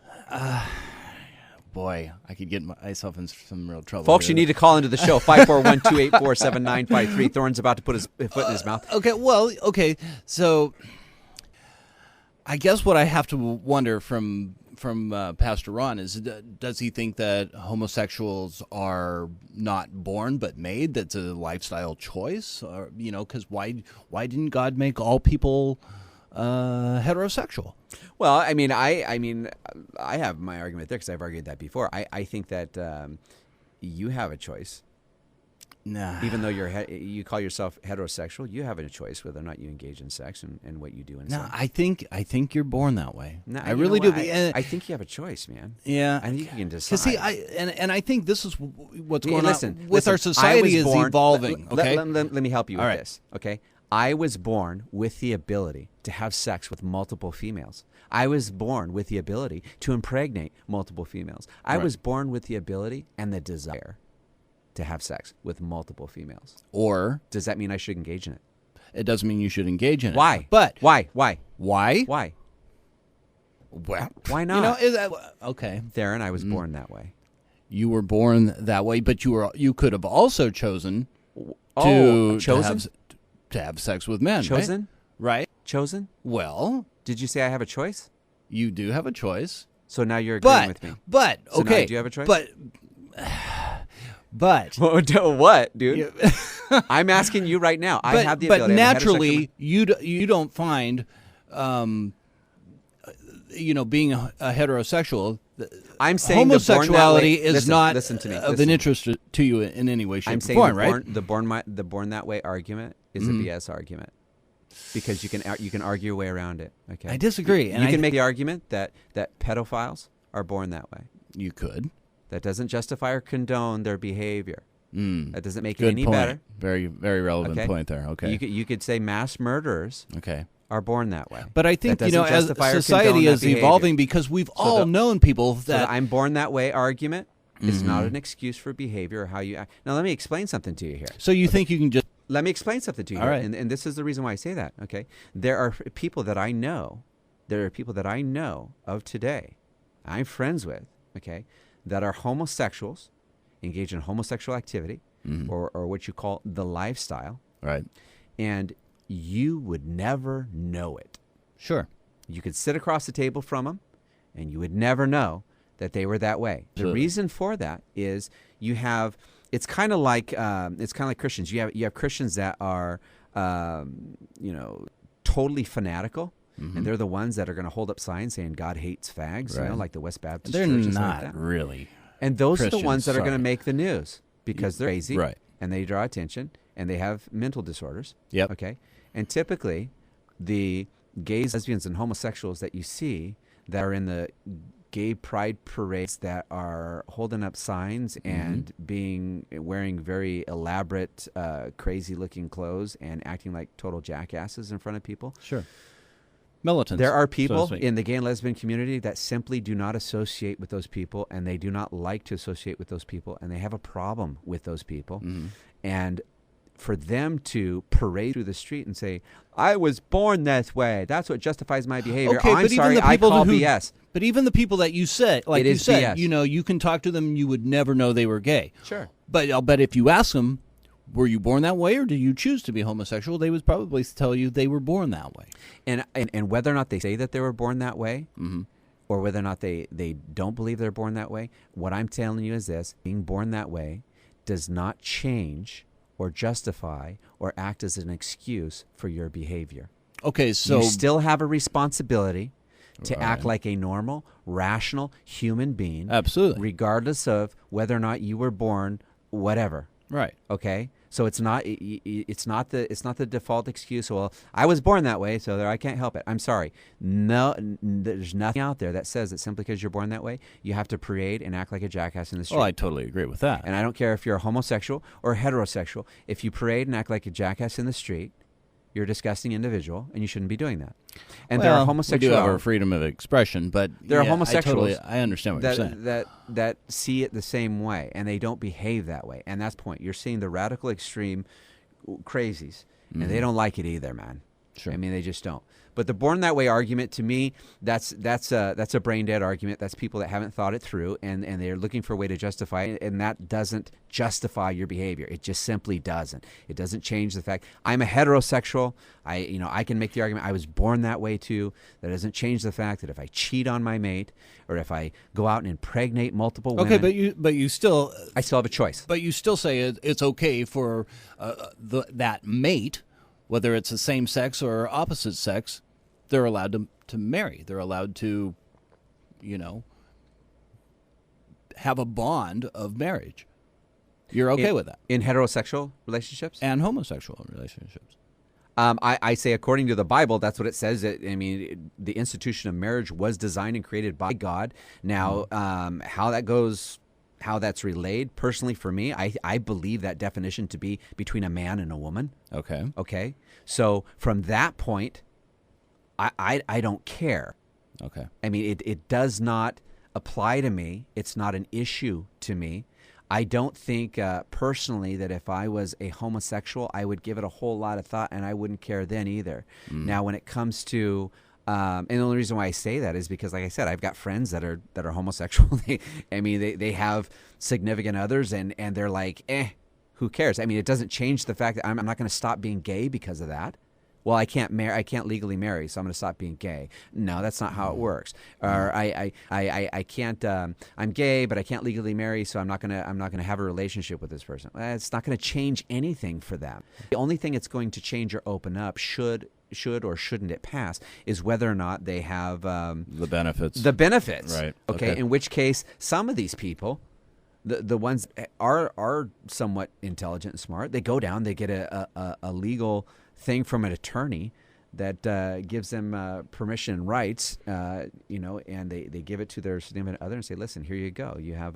boy, I could get myself in some real trouble. Folks, here. you need to call into the show, 541-284-7953. Thorne's about to put his foot in his mouth. Okay. So I guess what I have to wonder from Pastor Ron is, does he think that homosexuals are not born but made? That's a lifestyle choice, or because why didn't God make all people heterosexual? Well, I mean, I have my argument there because I've argued that before. I think that you have a choice. Nah. Even though you call yourself heterosexual, you have a choice whether or not you engage in sex and what you do in No, sex. I think you're born that way. No, I really do. I think you have a choice, man. Yeah, I think you can decide. Because see, I think this is what's going listen, on with our society is evolving. Okay, let me help you with All right. this. Okay, I was born with the ability to have sex with multiple females. I was born with the ability to impregnate multiple females. I was born with the ability and the desire to have sex with multiple females. Or Does that mean I should engage in it? it doesn't mean you should engage in it. Why? But Why? Why? Why? Well, Why not? is that okay? Theron, I was born that way. You were born that way, but you could have also chosen chosen? to have sex with men. Chosen? Right? Chosen? Well, Did you say I have a choice? you do have a choice. So now you're agreeing with me. But So now okay, do you have a choice? But What, dude? I'm asking you right now. I have the ability. But I'm a naturally, you don't find, being a heterosexual. I'm saying homosexuality the born that way, is not listen to me, of an interest to you in any way, shape, I'm or saying form, right? the born that way argument is a BS argument because you can argue your way around it. Okay, I disagree, and you I can make the argument that pedophiles are born that way. You could. That doesn't justify or condone their behavior. That doesn't make it Good any point. better. Very, very relevant Okay? point there. Okay. You could say mass murderers Okay. are born that way. But I think, That doesn't as justify or society condone that is behavior. evolving, because we've all the- known people So that. the I'm born that way argument is not an excuse for behavior or how you act. Now let me explain something to you here. So you think you can just. Let me explain something to you All here. right. And this is the reason why I say that, okay? There are people that I know. There are people that I know of today, I'm friends with, okay, that are homosexuals, engage in homosexual activity, or what you call the lifestyle, Right. and you would never know it. Sure. You could sit across the table from them, and you would never know that they were that way. The Absolutely. reason for that is you have. It's kind of like Christians. You have Christians that are totally fanatical, and they're the ones that are going to hold up signs saying God hates fags, Right. like the West Baptist They're churches not like that. really. And those are the Christians, ones that are going to sorry. make the news because they're crazy, Right. and they draw attention, and they have mental disorders. Yep. Okay. And typically, the gays, lesbians, and homosexuals that you see that are in the gay pride parades that are holding up signs and wearing very elaborate, crazy-looking clothes and acting like total jackasses in front of people. Sure. Militants. There are so to people speak. in the gay and lesbian community that simply do not associate with those people, and they do not like to associate with those people, and they have a problem with those people. And for them to parade through the street and say, I was born this way, that's what justifies my behavior. Okay, I'm but sorry, even the I people call who, BS. But even the people that you said, like It you is said, BS. you can talk to them, you would never know they were gay. Sure. But I'll bet if you ask them, were you born that way or did you choose to be homosexual, they would probably tell you they were born that way. And whether or not they say that they were born that way, or whether or not they don't believe they're born that way, what I'm telling you is this: being born that way does not change or justify or act as an excuse for your behavior. Okay, so You still have a responsibility to Right. act like a normal, rational human being, absolutely regardless of whether or not you were born whatever. right. Okay, so it's not the default excuse. Well, I was born that way, so I can't help it. I'm sorry. No, there's nothing out there that says that simply because you're born that way, you have to parade and act like a jackass in the street. Well, I totally agree with that. And I don't care if you're a homosexual or heterosexual. If you parade and act like a jackass in the street, you're a disgusting individual, and you shouldn't be doing that. And there are We do homosexuals. have our freedom of expression, but There are yeah, homosexuals I understand what you're saying. that see it the same way, and they don't behave that way. And that's the point. You're seeing the radical extreme crazies, and they don't like it either, man. Sure. I mean, they just don't. But the born that way argument, to me, that's a brain dead argument. That's people that haven't thought it through, and they're looking for a way to justify it, and that doesn't justify your behavior. It just simply doesn't. It doesn't change the fact I'm a heterosexual. I can make the argument I was born that way too. That doesn't change the fact that if I cheat on my mate or if I go out and impregnate multiple women, Okay, but you still I still have a choice. But you still say it's okay for that mate, whether it's the same sex or opposite sex, they're allowed to marry. They're allowed to, have a bond of marriage. You're okay with that. In heterosexual relationships? And homosexual relationships. I say according to the Bible, that's what it says. The institution of marriage was designed and created by God. Now, how that goes, how that's relayed, personally for me, I believe that definition to be between a man and a woman. Okay. Okay? So from that point, I don't care. Okay. I mean, it does not apply to me. It's not an issue to me. I don't think personally that if I was a homosexual, I would give it a whole lot of thought, and I wouldn't care then either. Now, when it comes to and the only reason why I say that is because, like I said, I've got friends that are homosexual. They have significant others, and they're like, who cares? I mean, it doesn't change the fact that I'm not going to stop being gay because of that. Well, I can't legally marry, so I'm going to stop being gay. No, that's not how it works. Or I can't. I'm gay, but I can't legally marry, so I'm not going to have a relationship with this person. It's not going to change anything for them. The only thing it's going to change or open up, should or shouldn't it pass, is whether or not they have the benefits. The benefits, Right. Okay. Okay. In which case, some of these people, the ones are somewhat intelligent and smart, they go down, they get a legal thing from an attorney that gives them permission and rights, and they give it to their significant other and say, listen, here you go. You have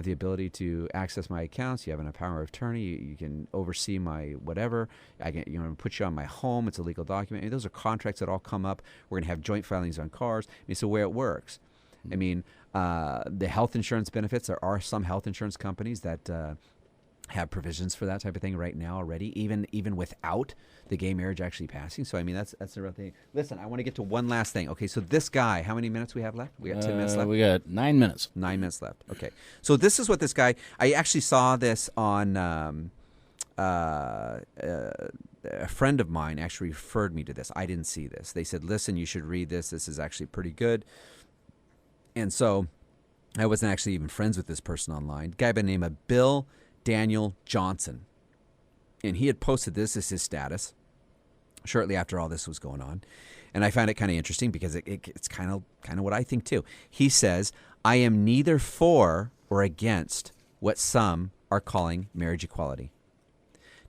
the ability to access my accounts. You have a power of attorney. You can oversee my whatever. I can put you on my home. It's a legal document. I mean, those are contracts that all come up. We're going to have joint filings on cars. I mean, it's the way it works. I mean, the health insurance benefits, there are some health insurance companies that have provisions for that type of thing right now already, even without the gay marriage actually passing. So, I mean, that's the real thing. Listen, I want to get to one last thing. Okay, so this guy, how many minutes we have left? We got 10 minutes left? We got 9 minutes. 9 minutes left. Okay. So this is what this guy, I actually saw this on, a friend of mine actually referred me to this. I didn't see this. They said, listen, you should read this. This is actually pretty good. And so I wasn't actually even friends with this person online. A guy by the name of Bill Daniel Johnson. And he had posted this as his status shortly after all this was going on. And I found it kind of interesting because it's kind of what I think too. He says, I am neither for or against what some are calling marriage equality.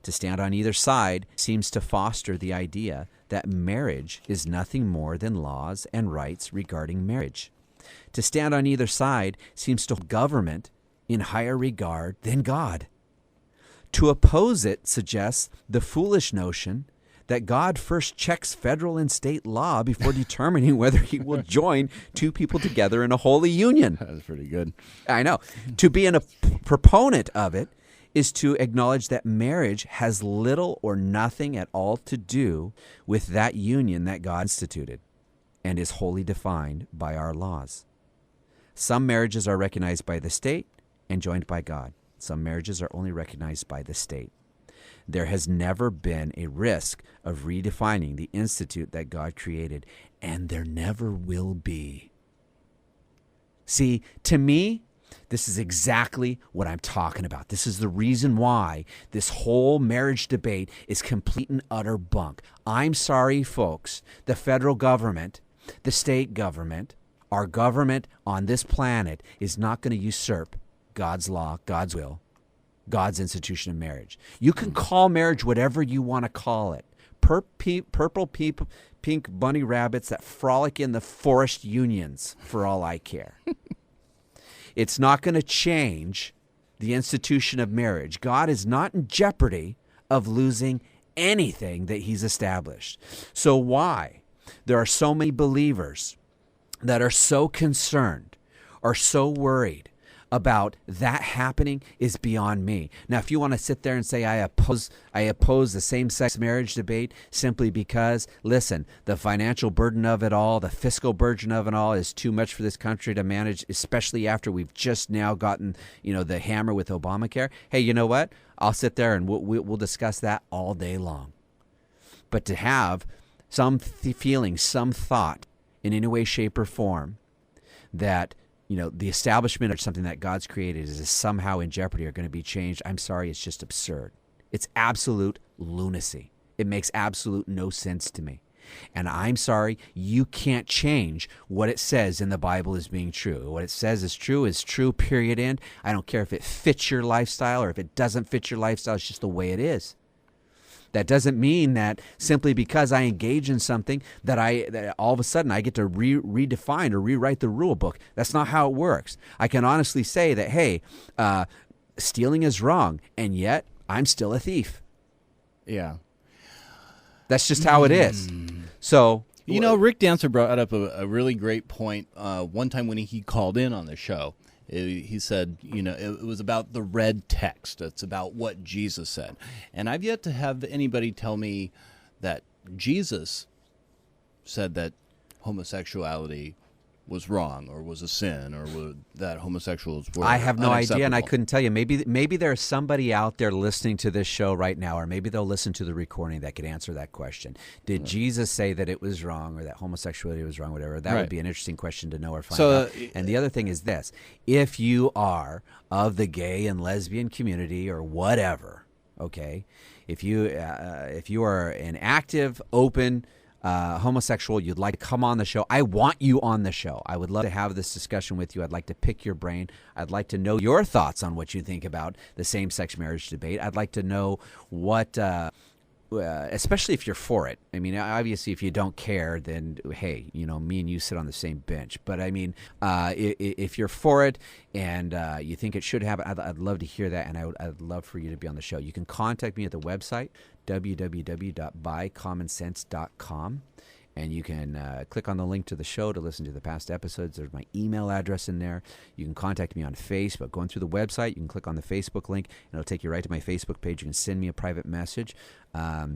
To stand on either side seems to foster the idea that marriage is nothing more than laws and rights regarding marriage. To stand on either side seems to hold government in higher regard than God. To oppose it suggests the foolish notion that God first checks federal and state law before determining whether he will join two people together in a holy union. That's pretty good. I know. To be a proponent of it is to acknowledge that marriage has little or nothing at all to do with that union that God instituted and is wholly defined by our laws. Some marriages are recognized by the state and joined by God. Some marriages are only recognized by the state. There has never been a risk of redefining the institute that God created, and there never will be. See, to me, this is exactly what I'm talking about. This is the reason why this whole marriage debate is complete and utter bunk. I'm sorry, folks. The federal government, the state government, our government on this planet is not going to usurp God's law, God's will, God's institution of marriage. You can call marriage whatever you want to call it. Purple pink bunny rabbits that frolic in the forest unions, for all I care. It's not going to change the institution of marriage. God is not in jeopardy of losing anything that he's established. So why there are so many believers that are so concerned or so worried about that happening is beyond me. Now, if you want to sit there and say I oppose the same-sex marriage debate simply because, listen, the financial burden of it all, the fiscal burden of it all is too much for this country to manage, especially after we've just now gotten, the hammer with Obamacare. Hey, you know what? I'll sit there and we'll discuss that all day long. But to have some feeling, some thought in any way, shape, or form that the establishment of something that God's created is somehow in jeopardy or going to be changed, I'm sorry, it's just absurd. It's absolute lunacy. It makes absolute no sense to me. And I'm sorry, you can't change what it says in the Bible as being true. What it says is true, period, end. I don't care if it fits your lifestyle or if it doesn't fit your lifestyle. It's just the way it is. That doesn't mean that simply because I engage in something that all of a sudden I get to redefine or rewrite the rule book. That's not how it works. I can honestly say that, hey, stealing is wrong, and yet I'm still a thief. Yeah. That's just how it is. So, Rick Dancer brought up a really great point one time when he called in on the show. He said, it was about the red text. It's about what Jesus said. And I've yet to have anybody tell me that Jesus said that homosexuality was wrong or was a sin or that homosexuals were I have no idea, and I unacceptable. couldn't tell you. Maybe there's somebody out there listening to this show right now, or maybe they'll listen to the recording that could answer that question. Did Jesus say that it was wrong or that homosexuality was wrong, whatever? That would be an interesting question to know or find out. And the other thing is this. If you are of the gay and lesbian community or whatever, okay, if you are an active, open homosexual, you'd like to come on the show, I want you on the show. I would love to have this discussion with you. I'd like to pick your brain. I'd like to know your thoughts on what you think about the same-sex marriage debate. I'd like to know what, especially if you're for it. I mean, obviously, if you don't care, then, hey, me and you sit on the same bench. But, I mean, if you're for it and you think it should happen, I'd love to hear that, and I'd love for you to be on the show. You can contact me at the website, www.bycommonsense.com, and you can click on the link to the show to listen to the past episodes. There's my email address in there. You can contact me on Facebook. Going through the website, you can click on the Facebook link, and it'll take you right to my Facebook page. You can send me a private message. I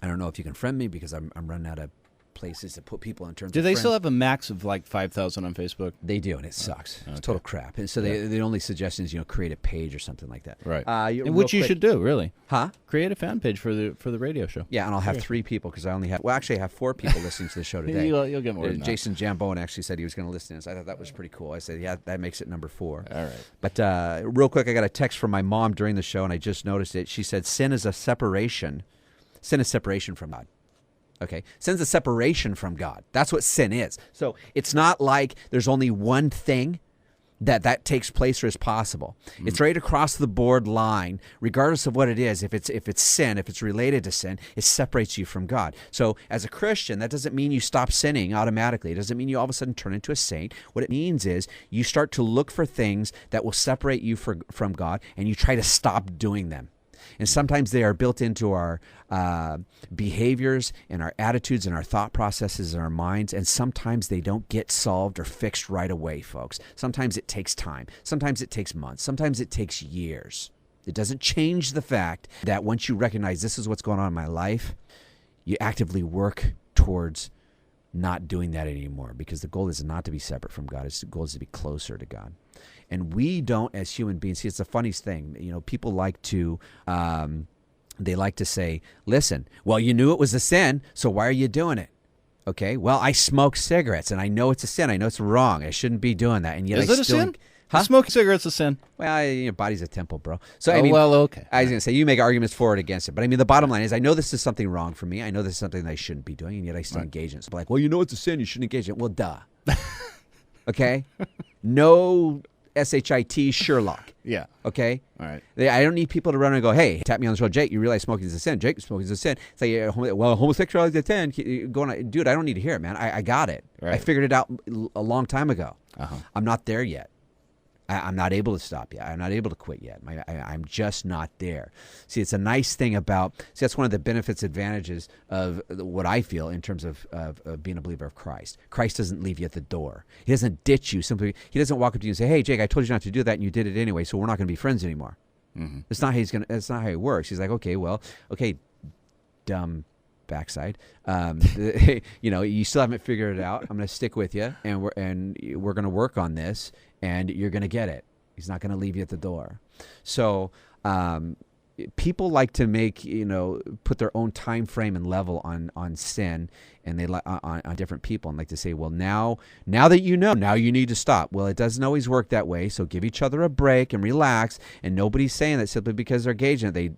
don't know if you can friend me because I'm running out of places to put people in terms Do of they friends. still have a max of like 5,000 on Facebook? They do, and it sucks. Okay. It's total crap. And so the only suggestion is, create a page or something like that. Right. And which you should do, really. Huh? Create a fan page for the radio show. Yeah, and I'll have 3 people because I have 4 people listening to the show today. You'll get more than that. Jason Jambone actually said he was going to listen to this. I thought that was pretty cool. I said, yeah, that makes it number 4. All right. But real quick, I got a text from my mom during the show, and I just noticed it. She said, sin is separation from God. Okay, sin's a separation from God. That's what sin is. So it's not like there's only one thing that takes place or is possible. It's right across the board line, regardless of what it is. If it's sin, if it's related to sin, it separates you from God. So as a Christian, that doesn't mean you stop sinning automatically. It doesn't mean you all of a sudden turn into a saint. What it means is you start to look for things that will separate you from God, and you try to stop doing them. And sometimes they are built into our behaviors and our attitudes and our thought processes and our minds, and sometimes they don't get solved or fixed right away, folks. Sometimes it takes time. Sometimes it takes months. Sometimes it takes years. It doesn't change the fact that once you recognize this is what's going on in my life, you actively work towards not doing that anymore, because the goal is not to be separate from God. The goal is to be closer to God. And we don't, as human beings, see, it's the funniest thing. People like to, they like to say, listen, well, you knew it was a sin, so why are you doing it? Okay, well, I smoke cigarettes, and I know it's a sin. I know it's wrong. I shouldn't be doing that, and yet Is I it a still sin? Huh? Smoking cigarettes a sin? Well, your body's a temple, bro. So Oh, well, okay. I was going to say you make arguments for it against it, but I mean the bottom line is I know this is something wrong for me. I know this is something that I shouldn't be doing, and yet I still engage in it. So like, well, you know it's a sin. You shouldn't engage in it. Well, duh. Okay, no shit Sherlock. Yeah. Okay. All right. I don't need people to run and go, hey, tap me on the shoulder, Jake. You realize smoking is a sin. Jake, smoking is a sin. It's like, well, homosexuality is a sin. Going on, dude, I don't need to hear it, man. I got it. Right. I figured it out a long time ago. Uh-huh. I'm not there yet. I'm not able to stop yet. I'm not able to quit yet. I'm just not there. See, it's a nice thing about, that's one of the benefits, advantages of what I feel in terms of being a believer of Christ. Christ doesn't leave you at the door. He doesn't ditch you. Simply, he doesn't walk up to you and say, hey, Jake, I told you not to do that and you did it anyway, so we're not going to be friends anymore. Mm-hmm. That's not how he works. He's like, okay, dumb backside. You still haven't figured it out. I'm going to stick with you, and we're going to work on this, and you're going to get it. He's not going to leave you at the door. So people like to make, put their own time frame and level on sin, and they on different people, and like to say, well, now that now you need to stop. Well, it doesn't always work that way. So give each other a break and relax. And nobody's saying that simply because they're engaged in it,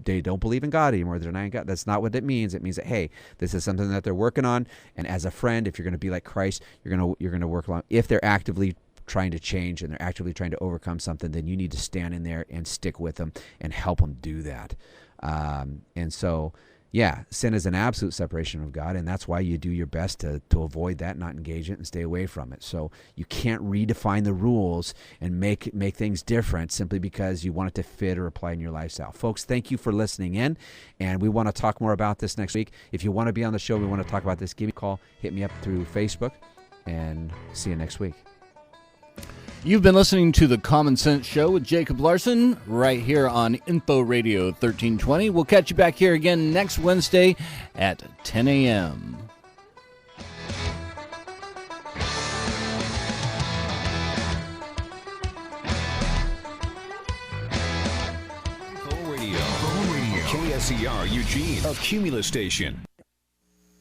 they don't believe in God anymore. They're denying God. That's not what it means. It means that, hey, this is something that they're working on. And as a friend, if you're going to be like Christ, you're going to work along. If they're actively trying to change and they're actively trying to overcome something, then you need to stand in there and stick with them and help them do that. And so, yeah, sin is an absolute separation of God, and that's why you do your best to avoid that, not engage it, and stay away from it. So you can't redefine the rules and make things different simply because you want it to fit or apply in your lifestyle. Folks, thank you for listening in, and we want to talk more about this next week. If you want to be on the show, we want to talk about this, give me a call, hit me up through Facebook, and see you next week. You've been listening to The Common Sense Show with Jacob Larson right here on Info Radio 1320. We'll catch you back here again next Wednesday at 10 a.m. Info Radio. KSER Eugene, a Cumulus station.